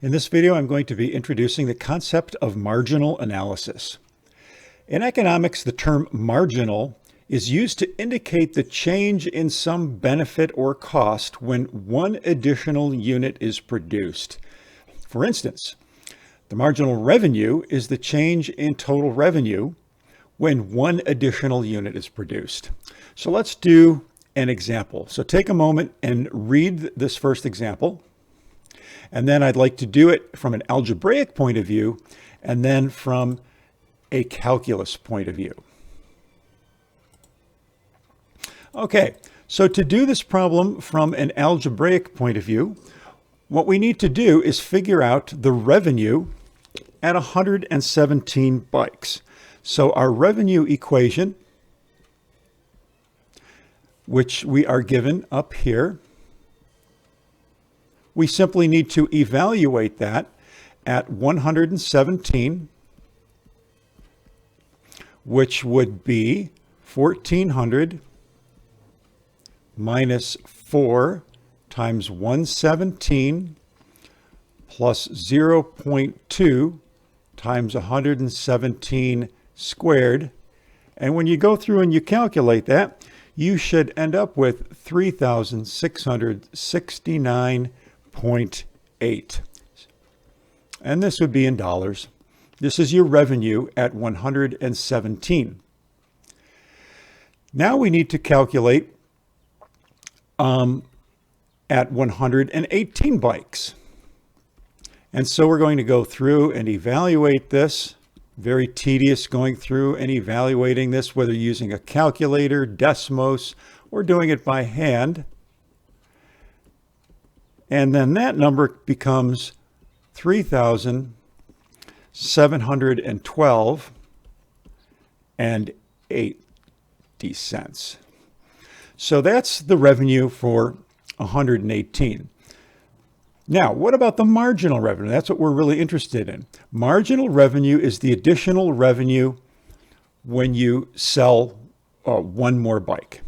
In this video, I'm going to be introducing the concept of marginal analysis. In economics, the term marginal is used to indicate the change in some benefit or cost when one additional unit is produced. For instance, the marginal revenue is the change in total revenue when one additional unit is produced. So let's do an example. So take a moment and read this first example. And then I'd like to do it from an algebraic point of view and then from a calculus point of view. Okay, so to do this problem from an algebraic point of view, what we need to do is figure out the revenue at 117 bikes. So our revenue equation, which we are given up here, we simply need to evaluate that at 117, which would be 1,400 minus 4 times 117 plus 0.2 times 117 squared. And when you go through and you calculate that, you should end up with 3,669.8. And this would be in dollars. This is your revenue at 117. Now we need to calculate at 118 bikes. And so we're going to go through and evaluate this. Very tedious going through and evaluating this, whether using a calculator, Desmos, or doing it by hand. And then that number becomes 3,712 and 80 cents. So that's the revenue for 118. Now, what about the marginal revenue? That's what we're really interested in. Marginal revenue is the additional revenue when you sell one more bike.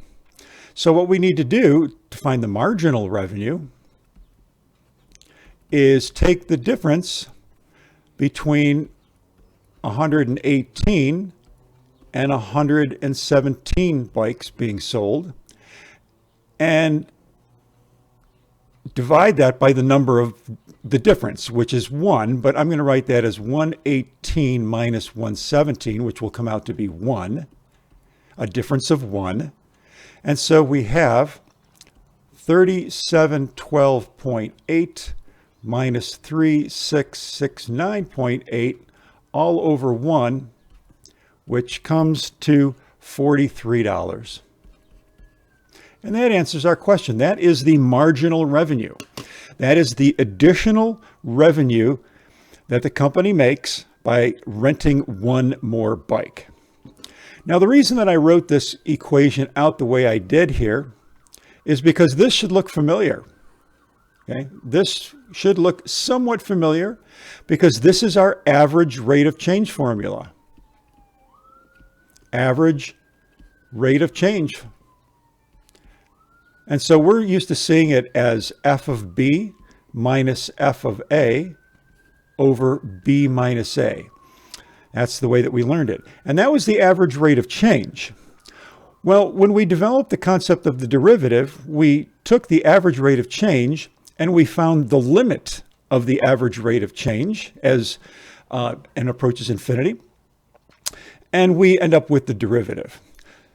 So what we need to do to find the marginal revenue is take the difference between 118 and 117 bikes being sold and divide that by the number of the difference, which is 1, but I'm going to write that as 118 minus 117, which will come out to be 1, a difference of 1. And so we have 3712.8 minus 3669.8 all over 1, which comes to $43. And that answers our question. That is the marginal revenue. That is the additional revenue that the company makes by renting one more bike. Now, the reason that I wrote this equation out the way I did here is because this should look familiar. Okay, this should look somewhat familiar because this is our average rate of change formula. Average rate of change. And so we're used to seeing it as f of b minus f of a over b minus a. That's the way that we learned it. And that was the average rate of change. Well, when we developed the concept of the derivative, we took the average rate of change and we found the limit of the average rate of change as n approaches infinity. And we end up with the derivative.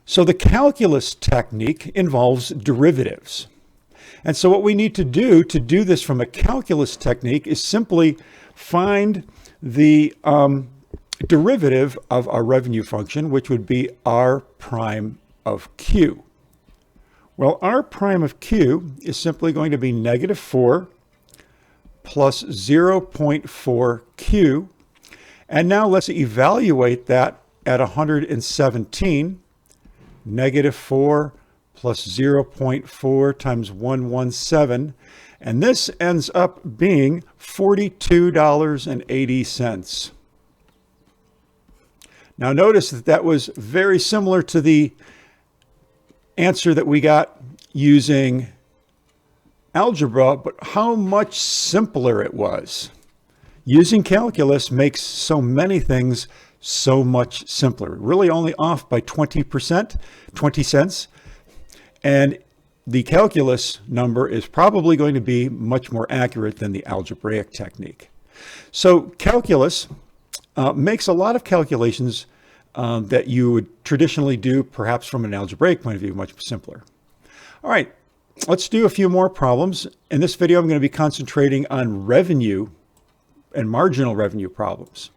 So the calculus technique involves derivatives. And so what we need to do this from a calculus technique is simply find the derivative of our revenue function, which would be r prime of q. Well, r prime of q is simply going to be negative 4 plus 0.4q. And now let's evaluate that at 117. Negative 4 plus 0.4 times 117. And this ends up being $42.80. Now notice that that was very similar to the answer that we got using algebra, but how much simpler it was. Using calculus makes so many things so much simpler. Really only off by 20%, 20 cents. And the calculus number is probably going to be much more accurate than the algebraic technique. So calculus makes a lot of calculations that you would traditionally do, perhaps from an algebraic point of view, much simpler. All right, let's do a few more problems. In this video, I'm going to be concentrating on revenue and marginal revenue problems.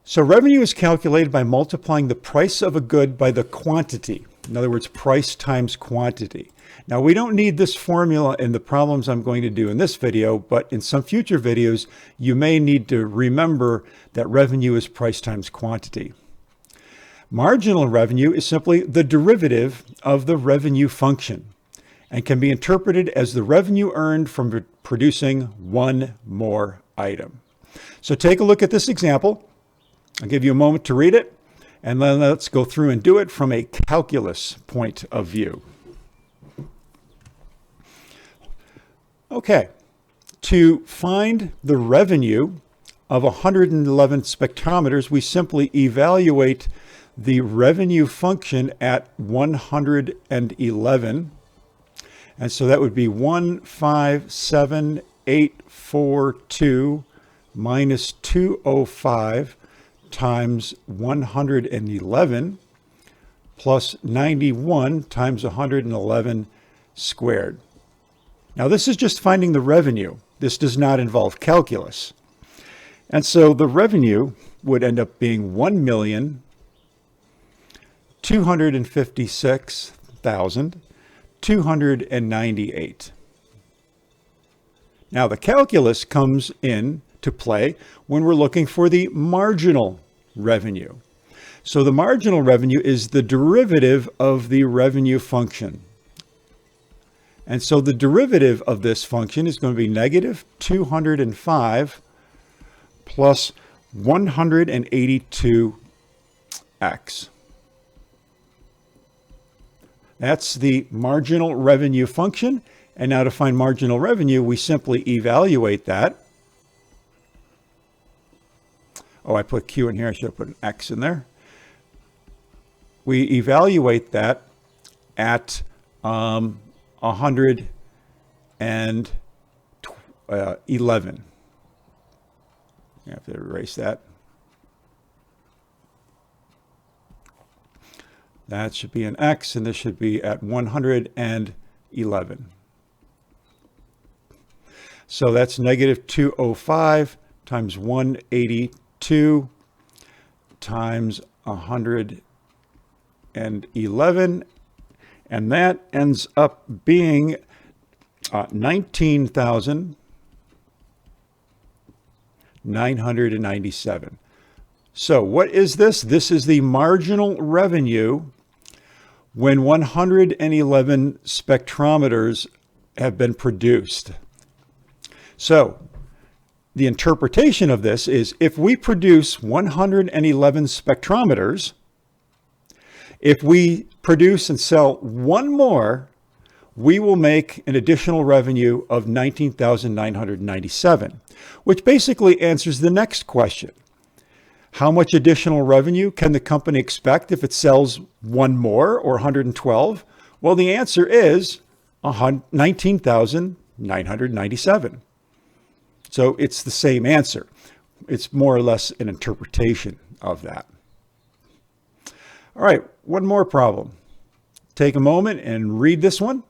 So revenue is calculated by multiplying the price of a good by the quantity. In other words, price times quantity. Now, we don't need this formula in the problems I'm going to do in this video, but in some future videos, you may need to remember that revenue is price times quantity. Marginal revenue is simply the derivative of the revenue function and can be interpreted as the revenue earned from producing one more item. So take a look at this example. I'll give you a moment to read it, and then let's go through and do it from a calculus point of view. Okay, to find the revenue of 111 spectrometers, we simply evaluate the revenue function at 111. And so that would be 157,842 minus 205 times 111 plus 91 times 111 squared. Now this is just finding the revenue. This does not involve calculus. And so the revenue would end up being 1,256,298. Now the calculus comes in to play when we're looking for the marginal revenue. So the marginal revenue is the derivative of the revenue function. And so the derivative of this function is going to be negative 205 plus 182x. That's the marginal revenue function. And now to find marginal revenue, we simply evaluate that. Oh, I put Q in here. I should have put an X in there. We evaluate that at 111. I have to erase that. That should be an X, and this should be at 111. So that's negative 205 times 182 times 111, and that ends up being 19,997. So what is this? This is the marginal revenue when 111 spectrometers have been produced. So the interpretation of this is if we produce 111 spectrometers, if we produce and sell one more, we will make an additional revenue of 19,997, which basically answers the next question. How much additional revenue can the company expect if it sells one more, or 112? Well, the answer is 19,997. So it's the same answer. It's more or less an interpretation of that. All right, one more problem. Take a moment and read this one.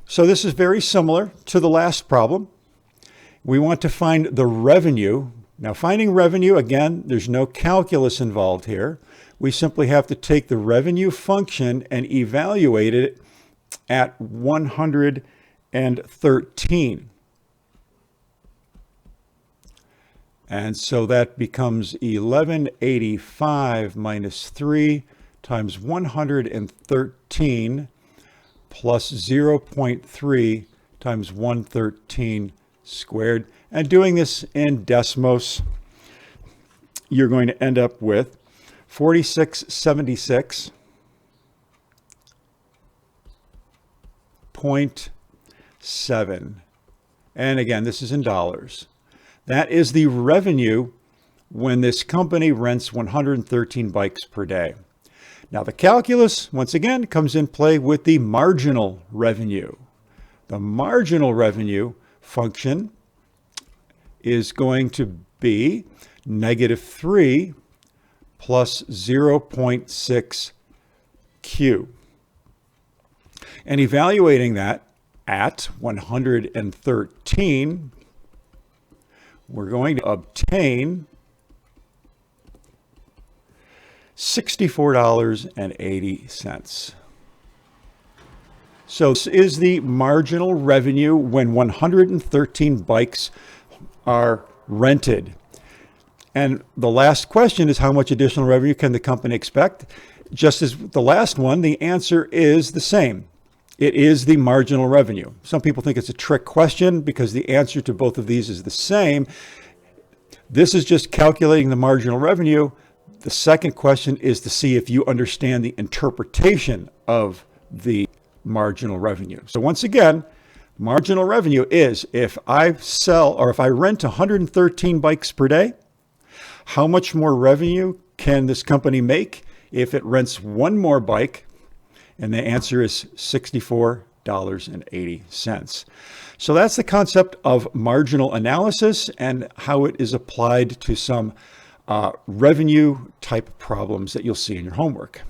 So this is very similar to the last problem. We want to find the revenue. Now, finding revenue, again, there's no calculus involved here. We simply have to take the revenue function and evaluate it at 113. And so that becomes 1185 minus 3 times 113 plus 0.3 times 113 squared. And doing this in Desmos, you're going to end up with 4676.7 7. And again, this is in dollars. That is the revenue when this company rents 113 bikes per day. Now the calculus, once again, comes in play with the marginal revenue. The marginal revenue function is going to be -3 plus 0.6 Q. And evaluating that at 113, we're going to obtain $64.80. So this is the marginal revenue when 113 bikes are rented. And the last question is, how much additional revenue can the company expect? Just as the last one, the answer is the same. It is the marginal revenue. Some people think it's a trick question because the answer to both of these is the same. This is just calculating the marginal revenue. The second question is to see if you understand the interpretation of the marginal revenue. So once again, marginal revenue is if I sell or if I rent 113 bikes per day, how much more revenue can this company make if it rents one more bike? And the answer is $64.80. So that's the concept of marginal analysis and how it is applied to some revenue type problems that you'll see in your homework.